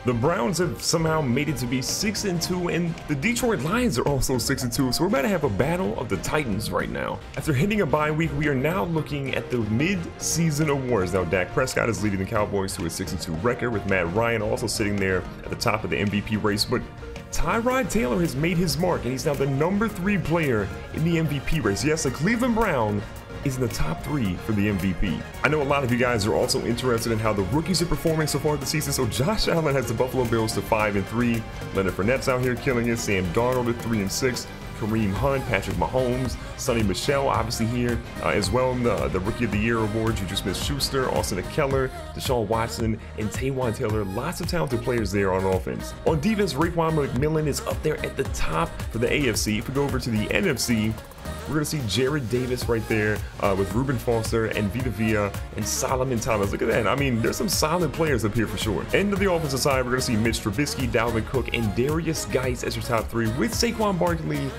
The Browns have somehow made it to be 6-2, and the Detroit Lions are also 6-2, so we're about to have a battle of the Titans right now. After hitting a bye week, we are now looking at the mid-season awards. Now, Dak Prescott is leading the Cowboys to a 6-2 record, with Matt Ryan also sitting there at the top of the MVP race, but Tyrod Taylor has made his mark, and he's now the #3 player in the MVP race. Yes, the Cleveland Brown is in the top 3 for the MVP. I know a lot of you guys are also interested in how the rookies are performing so far this season. So Josh Allen has the Buffalo Bills to 5-3. Leonard Fournette's out here killing it. Sam Darnold at 3-6. Kareem Hunt, Patrick Mahomes, Sonny Michel obviously here as well in the Rookie of the Year award. Juju Smith-Schuster, Austin Eckler, Deshaun Watson, and Taywan Taylor. Lots of talented players there on offense. On defense, Raekwon McMillan is up there at the top for the AFC. If we go over to the NFC, we're going to see Jared Davis right there with Reuben Foster and Vita Vea and Solomon Thomas. Look at that. I mean, there's some solid players up here for sure. End of the offensive side, we're going to see Mitch Trubisky, Dalvin Cook, and Darius Geis as your top 3 with Saquon Barkley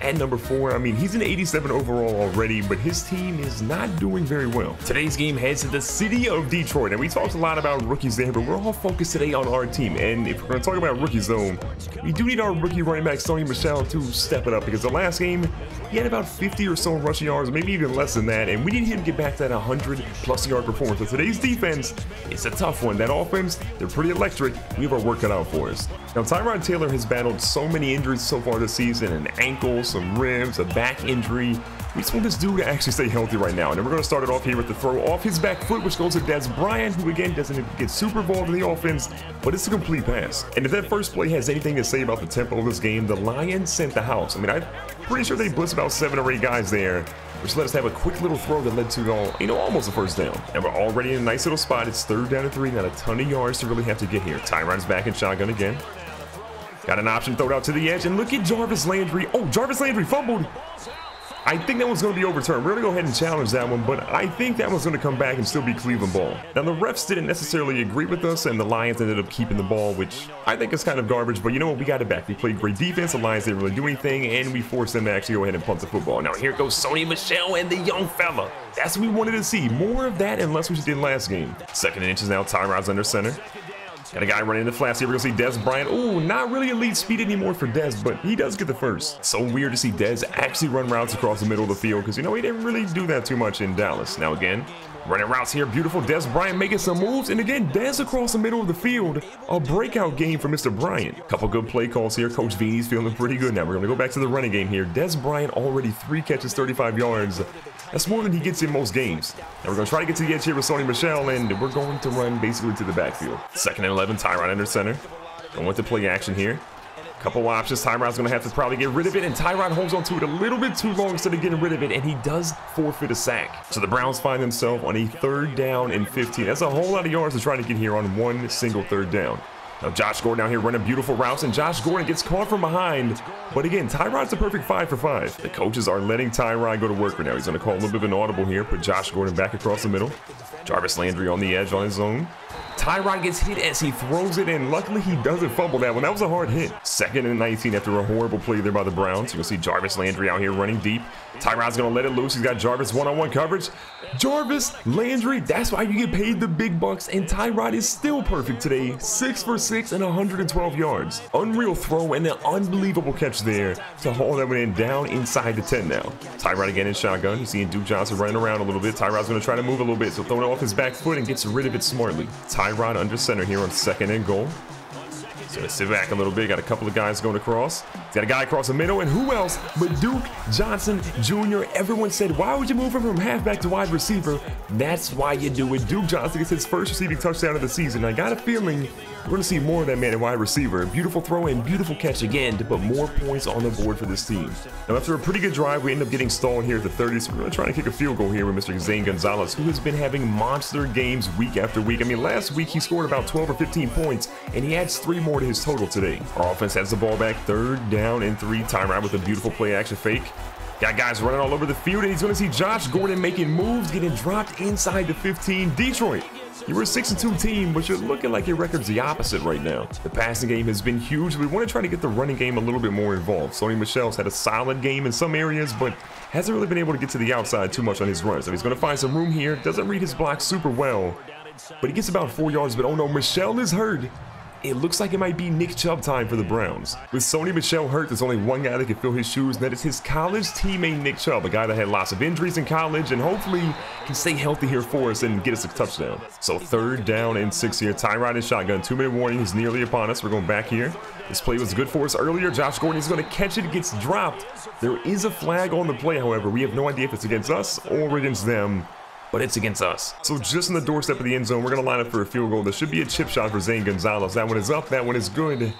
at #4. I mean, he's an 87 overall already, but his team is not doing very well. Today's game heads to the city of Detroit, and we talked a lot about rookies there, but we're all focused today on our team. And if we're going to talk about rookies, though, we do need our rookie running back, Sonny Michel, to step it up, because the last game, he had about 50 or so rushing yards, maybe even less than that, and we need him to get back to that 100+ yard performance. So today's defense, it's a tough one. That offense, they're pretty electric. We have our work cut out for us. Now, Tyrod Taylor has battled so many injuries so far this season, an ankle, some ribs, a back injury. We just want this dude to actually stay healthy right now. And then we're going to start it off here with the throw off his back foot, which goes to Dez Bryant, who again doesn't get super involved in the offense, but it's a complete pass. And if that first play has anything to say about the tempo of this game, the Lions sent the house. I mean, I'm pretty sure they blitzed about 7 or 8 guys there, which let us have a quick little throw that led to, almost a first down. And we're already in a nice little spot. It's 3rd down and 3, not a ton of yards to really have to get here. Tyrod's back in shotgun again. Got an option, throw it out to the edge, and look at Jarvis Landry. Oh, Jarvis Landry fumbled. I think that one's going to be overturned. We're going to go ahead and challenge that one, but I think that one's going to come back and still be Cleveland ball. Now, the refs didn't necessarily agree with us, and the Lions ended up keeping the ball, which I think is kind of garbage, but you know what? We got it back. We played great defense. The Lions didn't really do anything, and we forced them to actually go ahead and punt the football. Now, here goes Sonny Michel and the young fella. That's what we wanted to see. More of that and less what we did last game. 2nd and inches now. Tyrod's under center. Got a guy running in the flats here. We're going to see Dez Bryant. Ooh, not really elite speed anymore for Dez, but he does get the first. So weird to see Dez actually run routes across the middle of the field because, he didn't really do that too much in Dallas. Now again, running routes here. Beautiful. Dez Bryant making some moves. And again, Dez across the middle of the field. A breakout game for Mr. Bryant. Couple good play calls here. Coach Vini's feeling pretty good now. We're going to go back to the running game here. Dez Bryant already 3 catches, 35 yards. That's more than he gets in most games. Now we're going to try to get to the edge here with Sonny Michel, and we're going to run basically to the backfield. 2nd and 11, Tyrod under center. Going with the play action here. Couple options. Tyrod's going to have to probably get rid of it, and Tyrod holds on to it a little bit too long instead of getting rid of it, and he does forfeit a sack. So the Browns find themselves on a 3rd down and 15. That's a whole lot of yards to try to get here on one single 3rd down. Now Josh Gordon out here running beautiful routes, and Josh Gordon gets caught from behind. But again, Tyrod's a perfect 5 for 5. The coaches are letting Tyrod go to work right now. He's going to call a little bit of an audible here, put Josh Gordon back across the middle. Jarvis Landry on the edge on his own. Tyrod gets hit as he throws it in. Luckily, he doesn't fumble that one. That was a hard hit. 2nd and 19 after a horrible play there by the Browns. You'll see Jarvis Landry out here running deep. Tyrod's going to let it loose. He's got Jarvis one-on-one coverage. Jarvis Landry, that's why you get paid the big bucks. And Tyrod is still perfect today. 6 for 6 and 112 yards. Unreal throw and an unbelievable catch there to haul that one in down inside the 10 now. Tyrod again in shotgun. You're seeing Duke Johnson running around a little bit. Tyrod's going to try to move a little bit, so throwing it off his back foot and gets rid of it smartly. Tyrod under center here on 2nd and goal. He's going to sit back a little bit. Got a couple of guys going across. He's got a guy across the middle, and who else but Duke Johnson Jr. Everyone said, why would you move him from halfback to wide receiver? That's why you do it. Duke Johnson gets his first receiving touchdown of the season. I got a feeling we're going to see more of that man at wide receiver. Beautiful throw and beautiful catch again to put more points on the board for this team. Now, after a pretty good drive, we end up getting stalled here at the 30. So we're going to try to kick a field goal here with Mr. Zane Gonzalez, who has been having monster games week after week. I mean, last week he scored about 12 or 15 points, and he adds 3 more to his total today. Our offense has the ball back, 3rd down and 3. Tyrod with a beautiful play action fake. Got guys running all over the field, and he's going to see Josh Gordon making moves, getting dropped inside the 15. Detroit, you were a 6-2 team, but you're looking like your record's the opposite right now. The passing game has been huge. We want to try to get the running game a little bit more involved. Sonny Michel's had a solid game in some areas, but hasn't really been able to get to the outside too much on his runs. So he's going to find some room here. Doesn't read his block super well, but he gets about 4 yards. But oh no, Michel is hurt. It looks like it might be Nick Chubb time for the Browns. With Sony Michel hurt, there's only one guy that can fill his shoes, and that is his college teammate Nick Chubb, a guy that had lots of injuries in college and hopefully can stay healthy here for us and get us a touchdown. So 3rd down and 6 here. Tyrod in shotgun. 2-minute warning is nearly upon us. We're going back here. This play was good for us earlier. Josh Gordon is going to catch it. It gets dropped. There is a flag on the play, however. We have no idea if it's against us or against them, but it's against us. So just on the doorstep of the end zone, we're going to line up for a field goal. There should be a chip shot for Zane Gonzalez. That one is up. That one is good.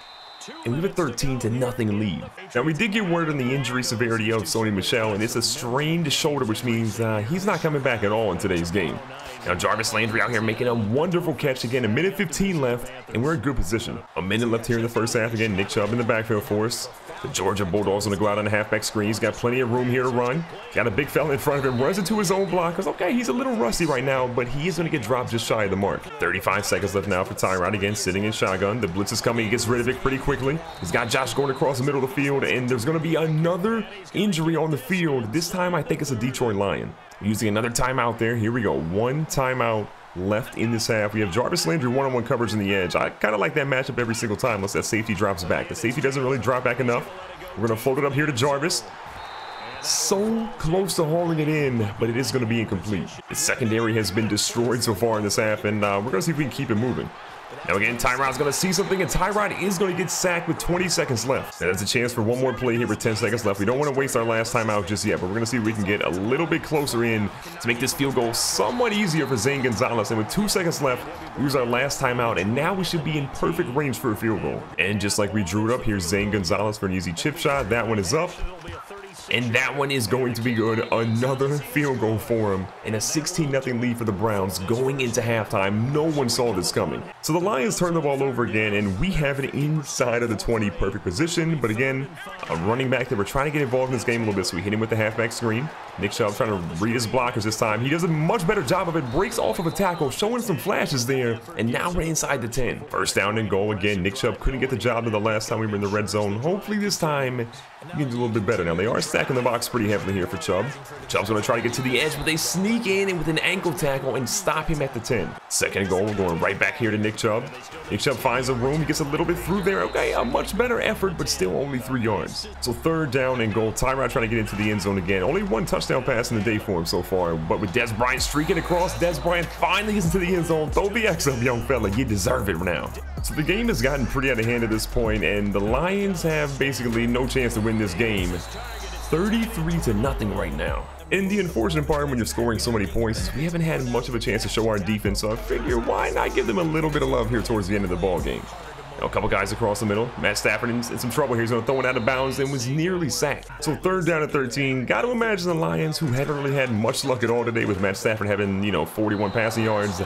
And we have a 13-0 lead. Now, we did get word on the injury severity of Sony Michel, and it's a strained shoulder, which means he's not coming back at all in today's game. Now, Jarvis Landry out here making a wonderful catch again. 1:15 left, and we're in good position. A minute left here in the first half. Again, Nick Chubb in the backfield for us. The Georgia Bulldogs going to go out on the halfback screen. He's got plenty of room here to run. Got a big fella in front of him. Runs into his own block. Because, okay, he's a little rusty right now, but he is going to get dropped just shy of the mark. 35 seconds left now for Tyrod. Again, sitting in shotgun. The blitz is coming. He gets rid of it pretty quickly. He's got Josh going across the middle of the field, and there's going to be another injury on the field. This time, I think it's a Detroit Lion. Using another timeout there. Here we go. One timeout left in this half. We have Jarvis Landry one-on-one coverage in the edge. I kind of like that matchup every single time unless that safety drops back. The safety doesn't really drop back enough. We're going to float it up here to Jarvis. So close to hauling it in, but it is going to be incomplete. The secondary has been destroyed so far in this half, and we're going to see if we can keep it moving. Now again, Tyrod's going to see something, and Tyrod is going to get sacked with 20 seconds left. Now, there's a chance for one more play here with 10 seconds left. We don't want to waste our last time out just yet, but we're going to see if we can get a little bit closer in to make this field goal somewhat easier for Zane Gonzalez. And with 2 seconds left, we use our last timeout, and now we should be in perfect range for a field goal. And just like we drew it up, here's Zane Gonzalez for an easy chip shot. That one is up. And that one is going to be good. Another field goal for him. And a 16-0 lead for the Browns going into halftime. No one saw this coming. So the Lions turn the ball over again, and we have it inside of the 20, perfect position. But again, a running back that we're trying to get involved in this game a little bit, so we hit him with the halfback screen. Nick Chubb trying to read his blockers this time. He does a much better job of it. Breaks off of a tackle, showing some flashes there. And now we're inside the 10. First down and goal again. Nick Chubb couldn't get the job done the last time we were in the red zone. Hopefully this time he can do a little bit better. Now they are stacking the box pretty heavily here for Chubb. Chubb's going to try to get to the edge, but they sneak in with an ankle tackle and stop him at the 10. Second and goal. We're going right back here to Nick Chubb. Nick Chubb finds a room. He gets a little bit through there. Okay, a much better effort, but still only 3 yards. So third down and goal. Tyrod trying to get into the end zone again. Only 1 touchdown pass in the day for him so far, but with Des Bryant streaking across, Des Bryant finally gets into the end zone. Throw the X up, young fella. You deserve it now. So the game has gotten pretty out of hand at this point, and the Lions have basically no chance to win this game. 33-0 right now. And the unfortunate part when you're scoring so many points is we haven't had much of a chance to show our defense, so I figure why not give them a little bit of love here towards the end of the ball game. Now, a couple guys across the middle. Matt Stafford in some trouble here. He's going to throw it out of bounds and was nearly sacked. So third down at 13. Got to imagine the Lions, who haven't really had much luck at all today with Matt Stafford having, 41 passing yards,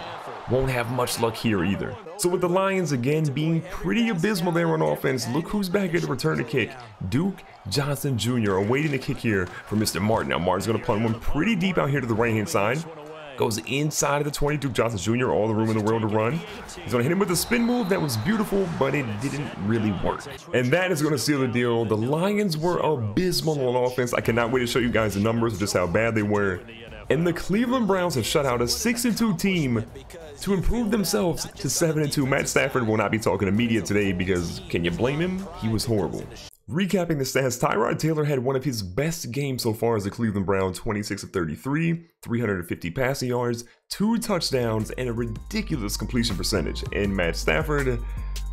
won't have much luck here either. So with the Lions again being pretty abysmal there on offense, look who's back here to return the kick. Duke Johnson Jr. awaiting the kick here for Mr. Martin. Now Martin's going to punt one pretty deep out here to the right-hand side. Goes inside of the 20. Duke Johnson Jr. all the room in the world to run. He's going to hit him with a spin move that was beautiful, but it didn't really work. And that is going to seal the deal. The Lions were abysmal on offense. I cannot wait to show you guys the numbers of just how bad they were. And the Cleveland Browns have shut out a 6-2 team to improve themselves to 7-2. Matt Stafford will not be talking to media today because, can you blame him? He was horrible. Recapping the stats, Tyrod Taylor had one of his best games so far as a Cleveland Brown, 26 of 33, 350 passing yards, 2 touchdowns, and a ridiculous completion percentage. And Matt Stafford,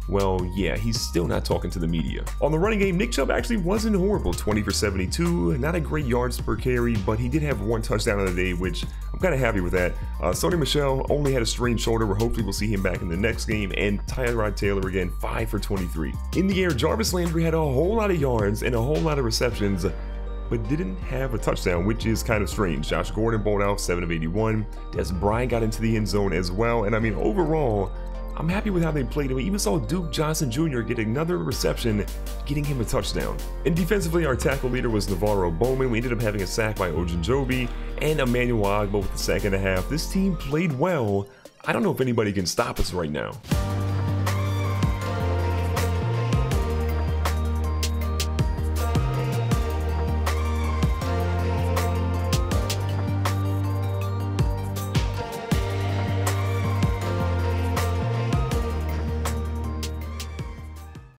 well, yeah, he's still not talking to the media. On the running game, Nick Chubb actually wasn't horrible. 20 for 72, not a great yards per carry, but he did have 1 touchdown on the day, which I'm kind of happy with that. Sony Michel only had a strained shoulder, where hopefully we'll see him back in the next game. And Tyrod Taylor again, 5 for 23. In the air, Jarvis Landry had a whole lot of yards and a whole lot of receptions, but didn't have a touchdown, which is kind of strange. Josh Gordon bowled out 7 of 81. Des Bryant got into the end zone as well. And I mean, overall, I'm happy with how they played. We even saw Duke Johnson Jr. get another reception, getting him a touchdown. And defensively, our tackle leader was Navarro Bowman. We ended up having a sack by Ogunjobi and Emmanuel Agbo with the sack and a half. This team played well. I don't know if anybody can stop us right now.